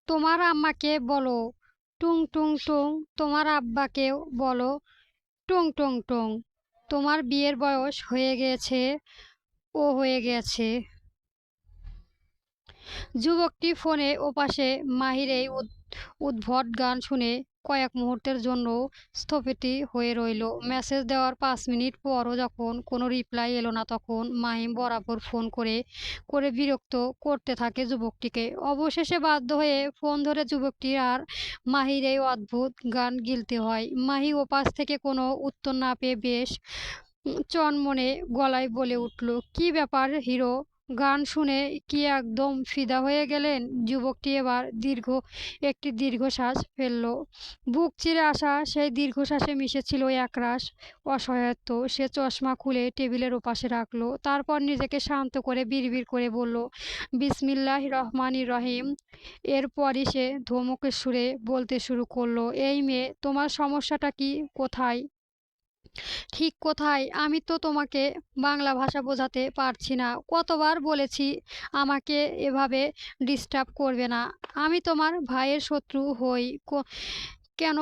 তোমার আম্মাকে বলো টুং টুং টুং, তোমার আব্বাকেও বলো টুং টুং টুং, তোমার বিয়ের বয়স হয়ে গেছে, ও হয়ে গেছে। যুবকটি ফোনে ওপাশে মাহির এই উদ্ভট গান শুনে কয়েক মুহূর্তের জন্য স্থবির হয়ে রইল। মেসেজ দেওয়ার 5 মিনিট পরও যখন কোনো রিপ্লাই এলো না, তখন মাহিম বরাবর ফোন করে করে বিরক্ত করতে থাকে যুবকটিকে। অবশেষে বাধ্য হয়ে ফোন ধরে যুবকটি আর মাহির এই অদ্ভুত গান গিলতে হয়। মাহি ওপাশ থেকে কোনো উত্তর না পেয়ে বেশ চনমনে গলায় বলে উঠল, কি ব্যাপার হিরো, গান শুনে কি একদম ফিদা হয়ে গেলেন? যুবকটি এবার একটি দীর্ঘশ্বাস ফেলল। বুক চিরে আসা সেই দীর্ঘশ্বাসে মিশেছিল একরাশ অসহায়ত্ব। সে চশমা খুলে টেবিলের ওপাশে রাখলো, তারপর নিজেকে শান্ত করে বিড়বিড় করে বলল, বিসমিল্লাহ রহমানির রহিম। এরপরই সে ধমকের সুরে বলতে শুরু করলো, এই মেয়ে, তোমার সমস্যাটা কি? কোথায় ঠিক কোথায়? আমি তো তোমাকে বাংলা ভাষা বোঝাতে পারছি না। কতবার বলেছি আমাকে এভাবে ডিস্টার্ব করবে না। আমি তোমার ভাইয়ের শত্রু হই, কেন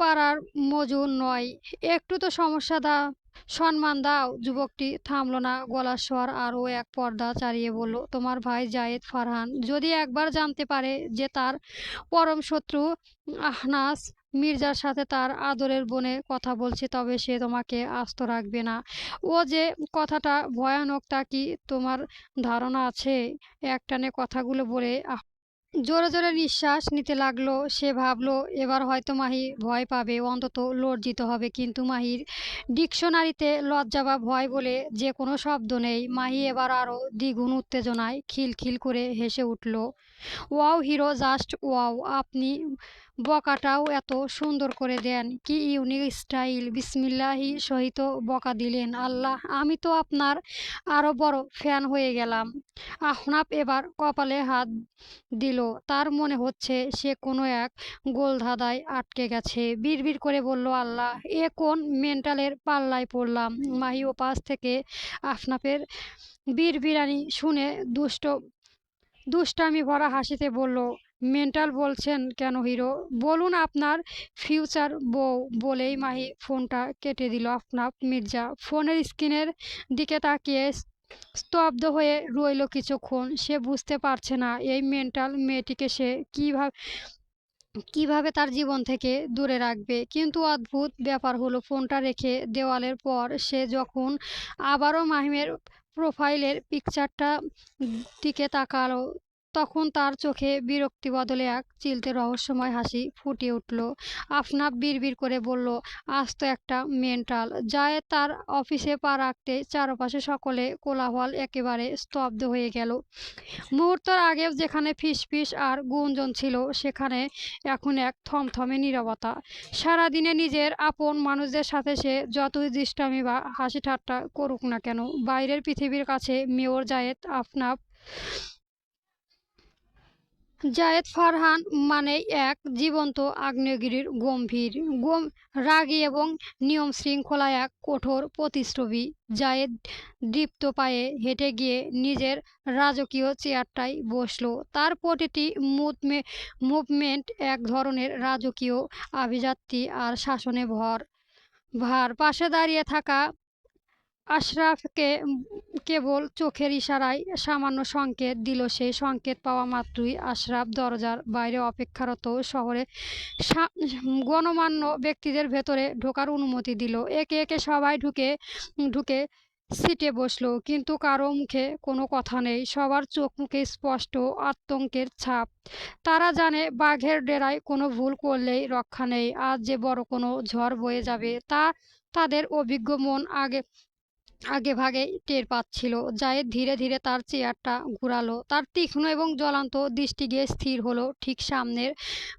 পাড়ার মজুর নয়। একটু তো সম্মান দাও। যুবকটি থামল না, গলার স্বর আরও এক পর্দা চাড়িয়ে বলল, তোমার ভাই জায়েদ ফারহান যদি একবার জানতে পারে যে তার পরম শত্রু আহনাস মির্জার সাথে তার আদরের বোনে কথা বলছে, তবে সে তোমাকে আস্ত রাখবে না। ও যে কথাটা ভয়ানক তা কি তোমার ধারণা আছে? একটানে কথাগুলো বলে জোরে জোরে নিঃশ্বাস নিতে লাগলো। সে ভাবলো এবার হয়তো মাহি ভয় পাবে, অন্তত লজ্জিত হবে। কিন্তু মাহির ডিকশনারিতে লজ্জা বা ভয় বলে যে কোনো শব্দ নেই। মাহি এবার আরও দ্বিগুণ উত্তেজনায় খিলখিল করে হেসে উঠল। Wow hero, just wow! আপনি বকাটাও এত সুন্দর করে দেন, কি ইউনিক স্টাইল! বিসমিল্লাহি সহিত বকা দিলেন। আল্লাহ, আমি তো আপনার আরও বড় ফ্যান হয়ে গেলাম। আহনাফ এবার কপালে হাত দিল। তার মনে হচ্ছে সে কোনো এক গোলধাঁধায় আটকে গেছে। বিড়বিড় করে বলল, আল্লাহ, এ কোন মেন্টালের পাল্লায় পড়লাম? মাহি ওপাশ থেকে আহনাফের বিড়বিড়ানি শুনে দুষ্টামি ভরা হাসিতে বলল, মেন্টাল বলছেন কেন হিরো? বলুন আপনার ফিউচার বউ। বলেই মাহি ফোনটা কেটে দিল। আফনাফ মির্জা ফোনের স্ক্রিনের দিকে তাকিয়ে স্তব্ধ হয়ে রইল কিছুক্ষণ। সে বুঝতে পারছে না এই মেন্টাল মেয়েটিকে সে কিভাবে তার জীবন থেকে দূরে রাখবে। কিন্তু অদ্ভুত ব্যাপার হলো, ফোনটা রেখে দেওয়ালের পর সে যখন আবারও মাহিমের প্রোফাইলের পিকচারটা দিকে তাকালো, তখন তার চোখে বিরক্তি বদলে এক চিলতে রহস্যময় হাসি ফুটে উঠল। আফনাফ বিড়বিড় করে বলল, আজ তো একটা মেন্টাল। জায়েদ তার অফিসে পা রাখতে চারপাশে সকলে কোলাহল, একেবারে স্তব্ধ হয়ে গেল। মুহূর্তের আগেও যেখানে ফিসফিস আর গুঞ্জন ছিল, সেখানে এখন এক থমথমে নীরবতা। সারাদিনে নিজের আপন মানুষদের সাথে সে যতই দুষ্টামি বা হাসি ঠাট্টা করুক না কেন, বাইরের পৃথিবীর কাছে মেয়র জায়েদ ফারহান মানেই এক জীবন্ত আগ্নেয়গিরির গম্ভীর রাগী এবং নিয়ম শৃঙ্খলা এক কঠোর প্রতিচ্ছবি। জায়েদ দীপ্ত পায়ে হেঁটে গিয়ে নিজের রাজকীয় চেয়ারটায় বসলো। তার প্রতিটি মুভমেন্ট এক ধরনের রাজকীয় আভিজাত্য আর শাসনে ভার। পাশে দাঁড়িয়ে থাকা আশরাফকে কেবল চোখের ইশারায় সামান্য সংকেত দিল। সেই সংকেত পাওয়া মাত্রই আশরাফ দরজার বাইরে অপেক্ষারত শহরে গণ্যমান্য ব্যক্তিদের ভেতরে ঢোকার অনুমতি দিল। একে একে সবাই ঢুকে সিটে বসলো, কিন্তু কারো মুখে কোনো কথা নেই। সবার চোখ মুখে স্পষ্ট আতঙ্কের ছাপ। তারা জানে বাঘের ডেরায় কোনো ভুল করলেই রক্ষা নেই। আজ যে বড় কোনো ঝড় বয়ে যাবে তা তাদের অভিজ্ঞ মন আগেভাগেই টের পাচ্ছিল। জায়েদ ধীরে ধীরে তার চেয়ারটা ঘুরালো। তার তীক্ষ্ণ এবং জ্বলন্ত দৃষ্টি গিয়ে স্থির হলো ঠিক সামনের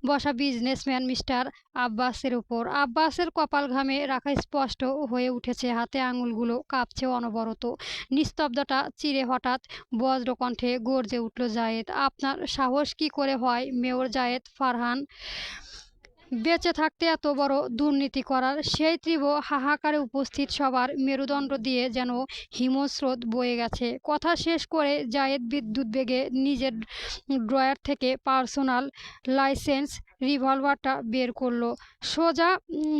বসা বিজনেসম্যান মিস্টার আব্বাসের উপর। আব্বাসের কপাল ঘামে রাখা স্পষ্ট হয়ে উঠেছে, হাতে আঙুলগুলো কাঁপছে অনবরত। নিস্তব্ধতা চিরে হঠাৎ বজ্রকণ্ঠে গর্জে উঠল, জায়েদ, আপনার সাহস কি করে হয় মেয়র জায়েদ ফারহান? বেঁচে থাকতে এত বড় দুর্নীতি করার সেই তীব্র হাহাকারে উপস্থিত সবার মেরুদণ্ড দিয়ে যেন হিমস্রোত বয়ে গেছে। কথা শেষ করে জায়েদ বিদ্যুৎ বেগে নিজের ড্রয়ার থেকে পার্সোনাল লাইসেন্স রিভলভারটা বের করলো। সোজা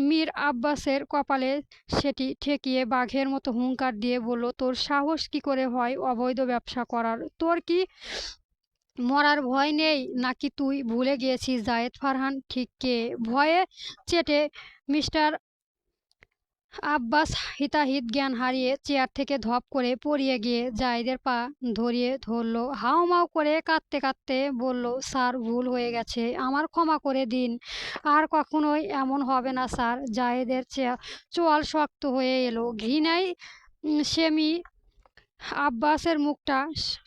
মীর আব্বাসের কপালে সেটি ঠেকিয়ে বাঘের মতো হুংকার দিয়ে বলল, তোর সাহস কি করে হয় অবৈধ ব্যবসা করার? তোর কি মরার ভয় নেই নাকি তুই ভুলে গিয়েছিস জায়েদ ফারহান ঠিক কে? ভয়ে চেটে মিস্টার আব্বাস হিতাহিত জ্ঞান হারিয়ে চেয়ার থেকে ধপ করে পড়িয়ে গিয়ে জায়েদের পা ধরিয়ে ধরল। হাউমাউ করে কাঁদতে কাঁদতে বলল, স্যার ভুল হয়ে গেছে, আমার ক্ষমা করে দিন, আর কখনোই এমন হবে না স্যার। জায়েদের চোয়াল শক্ত হয়ে এলো ঘৃণায়। সেমি আব্বাসের মুখটা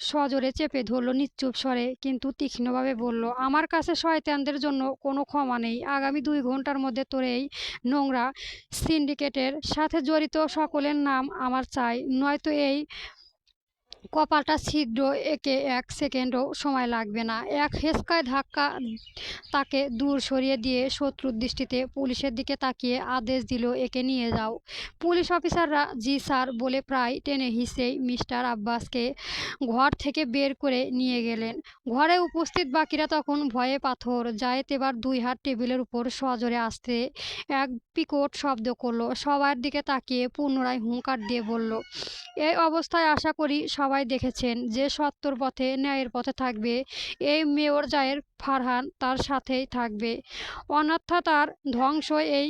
সজোরে চেপে ধরল নিশ্চুপ স্বরে, কিন্তু তীক্ষ্ণভাবে বলল, আমার কাছে শয়তানদের জন্য কোনো ক্ষমা নেই। আগামী 2 ঘন্টার মধ্যে তোর এই নোংরা সিন্ডিকেটের সাথে জড়িত সকলের নাম আমার চাই, নয়তো এই কপালটা ছিদ্র একে 1 সেকেন্ডও সময় লাগবে না। এক হেঁচকায় ধাক্কা তাকে দূর সরিয়ে দিয়ে শত্রুর দৃষ্টিতে পুলিশের দিকে তাকিয়ে আদেশ দিল, একে নিয়ে যাও। পুলিশ অফিসাররা জি স্যার বলে প্রায় টেনে হিঁচড়েই মিস্টার আব্বাসকে ঘর থেকে বের করে নিয়ে গেলেন। ঘরে উপস্থিত বাকিরা তখন ভয়ে পাথর। জায়েদ এবার 2 হাত টেবিলের উপর সজোরে আসতে এক বিকট শব্দ করলো। সবার দিকে তাকিয়ে পুনরায় হুংকার দিয়ে বলল, এই অবস্থায় আশা করি সবাই দেখেছেন যে সত্যর পথে ন্যায়ের পথে থাকবে এই মেয়র জায়েদ ফারহান তার সাথেই থাকবে, অন্যথা তার ধ্বংস এই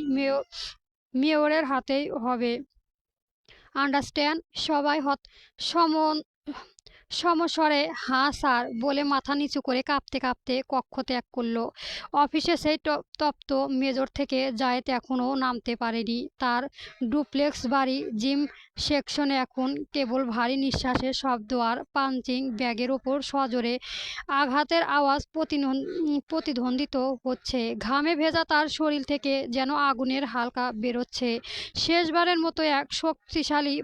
মেয়রের হাতেই হবে। আন্ডারস্ট্যান্ড? সবাই সমস্বরে হাঁ স্যার বলে মাথা নিচু করে কাঁপতে কাঁপতে কক্ষ ত্যাগ করল। অফিসে সেই তপ্ত মেজর থেকে জায়েদ এখনও নামতে পারেনি। তার ডুপ্লেক্স বাড়ি জিম সেকশনে এখন কেবল ভারী নিঃশ্বাসের শব্দ আর পাঞ্চিং ব্যাগের ওপর সজোরে আঘাতের আওয়াজ প্রতিধ্বনিত হচ্ছে। ঘামে ভেজা তার শরীর থেকে যেন আগুনের হালকা বেরোচ্ছে। শেষবারের মতো এক শক্তিশালী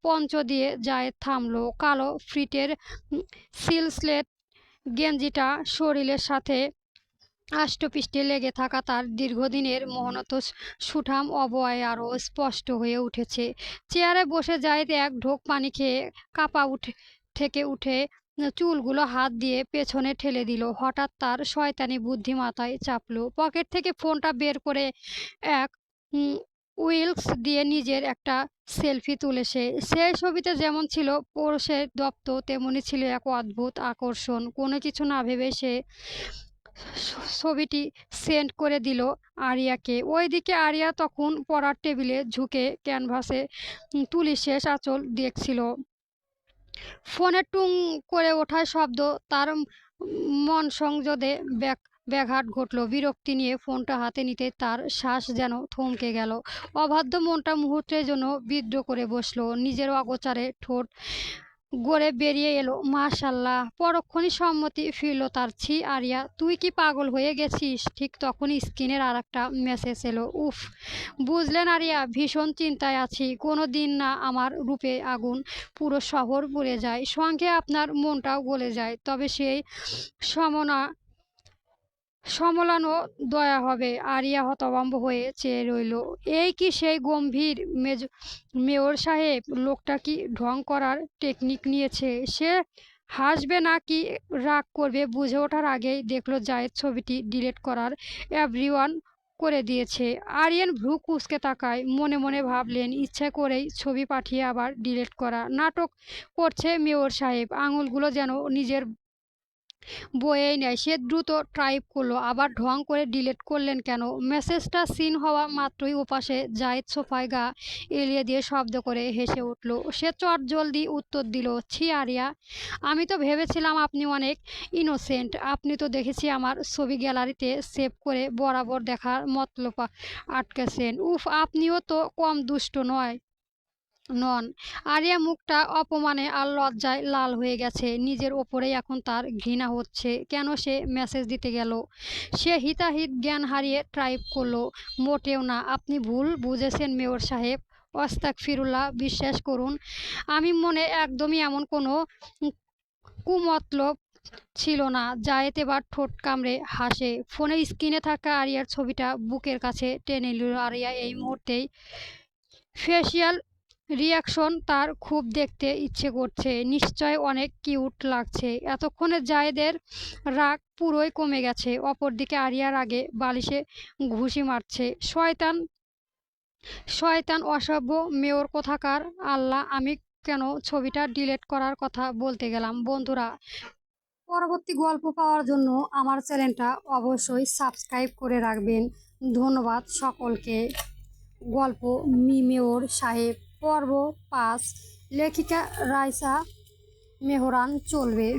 পঞ্চ দিয়ে জায়েদ থামল। কালো ফ্রিটের সিলস্লেট গেঞ্জিটা শরীরের সাথে আষ্টপৃষ্টে লেগে থাকা তার দীর্ঘদিনের মোহনত সুঠাম অবয়বে আরও স্পষ্ট হয়ে উঠেছে। চেয়ারে বসে জায়েদ এক ঢোক পানি খেয়ে কাপা থেকে উঠে চুলগুলো হাত দিয়ে পেছনে ঠেলে দিল। হঠাৎ তার শয়তানি বুদ্ধি মাথায় চাপল। পকেট থেকে ফোনটা বের করে এক উইলস দিয়ে নিজের একটা সেলফি তুলে সেই ছবিতে যেমন ছিল পরশের দপ্ত, তেমনি ছিল এক অদ্ভুত আকর্ষণ। কোনো কিছু না ভেবে সে ছবিটি সেন্ড করে দিল আরিয়াকে। ওইদিকে আরিয়া তখন পড়ার টেবিলে ঝুঁকে ক্যানভাসে তুলি শেষ আঁচল দেখছিল। ফোনে টুং করে ওঠার শব্দ তার মন সংযোগে ব্যাঘাত ঘটল। বিরক্তি নিয়ে ফোনটা হাতে নিতে তার শ্বাস যেন থমকে গেল। অবাধ্য মনটা মুহূর্তের জন্য বিদ্রোহ করে বসল। নিজের অগোচরে ঠোঁট গড়ে বেরিয়ে এলো, মাশাআল্লাহ। পরক্ষণই সম্মতি ফিরল তার। ছি আরিয়া, তুই কি পাগল হয়ে গেছিস? ঠিক তখনই স্ক্রিনের আরেকটা মেসেজ এলো। উফ, বুঝলেন আরিয়া, ভীষণ চিন্তায় আছি। কোনো দিন না আমার রূপে আগুন পুরো শহর পুড়ে যায়, সঙ্গে আপনার মনটাও গলে যায়, তবে সেই সমলানো দয়া হবে? আরিয়া হতভম্ব হয়ে চেয়ে রইল। এই কি সেই গম্ভীর মেয়র সাহেব? লোকটা কি ঢং করার টেকনিক নিয়েছে? সে হাসবে নাকি রাগ করবে বুঝে ওঠার আগেই দেখল জায়েদ ছবিটি ডিলিট করার এভরিওয়ান করে দিয়েছে। আরিয়ান ভ্রু কুঁচকে তাকায়। মনে মনে ভাবলেন, ইচ্ছে করেই ছবি পাঠিয়ে আবার ডিলিট করা। নাটক করছে মেয়র সাহেব। আঙুলগুলো যেন নিজের বয়েই নেয়। সে দ্রুত টাইপ করলো, আবার ঢং করে ডিলিট করলেন কেন? মেসেজটা সিন হওয়া মাত্রই ওপাশে জায়েদ সোফায় গা এলিয়ে দিয়ে শব্দ করে হেসে উঠল। সে চটজলদি উত্তর দিল, ছি আরিয়া, আমি তো ভেবেছিলাম আপনি অনেক ইনোসেন্ট। আপনি তো দেখেছি আমার ছবি গ্যালারিতে সেভ করে বরাবর দেখার মতলব আটকেছেন। উফ, আপনিও তো কম দুষ্ট নন। আরিয়া মুখটা অপমানে আর লজ্জায় লাল হয়ে গেছে। নিজের ওপরেই এখন তার ঘৃণা হচ্ছে। কেন সে মেসেজ দিতে গেল? সে হিতাহিত জ্ঞান হারিয়ে টাইপ করলো, মোটেও না, আপনি ভুল বুঝেছেন মেয়র সাহেব, আস্তাগফিরুল্লাহ, বিশ্বাস করুন আমি মনে একদমই এমন কোনো কুমতলব ছিল না। জায়েদ এবার ঠোঁট কামড়ে হাসে। ফোনের স্ক্রিনে থাকা আরিয়ার ছবিটা বুকের কাছে টেনে নিল। আরিয়া এই মুহূর্তেই ফেসিয়াল রিয়াকশন তার খুব দেখতে ইচ্ছে করছে। নিশ্চয় অনেক কিউট লাগছে। এতক্ষণে জায়েদের রাগ পুরোই কমে গেছে। অপরদিকে আরিয়া রাগে বালিশে ঘুষি মারছে। শয়তান, শয়তান, অসভ্য মেয়র কোথাকার! আল্লাহ, আমি কেন ছবিটা ডিলিট করার কথা বলতে গেলাম? বন্ধুরা, পরবর্তী গল্প পাওয়ার জন্য আমার চ্যানেলটা অবশ্যই সাবস্ক্রাইব করে রাখবেন। ধন্যবাদ সকলকে। গল্প মেয়র সাহেব পর্ব 5, লেখিকা রাইসা মেহরান চলবে।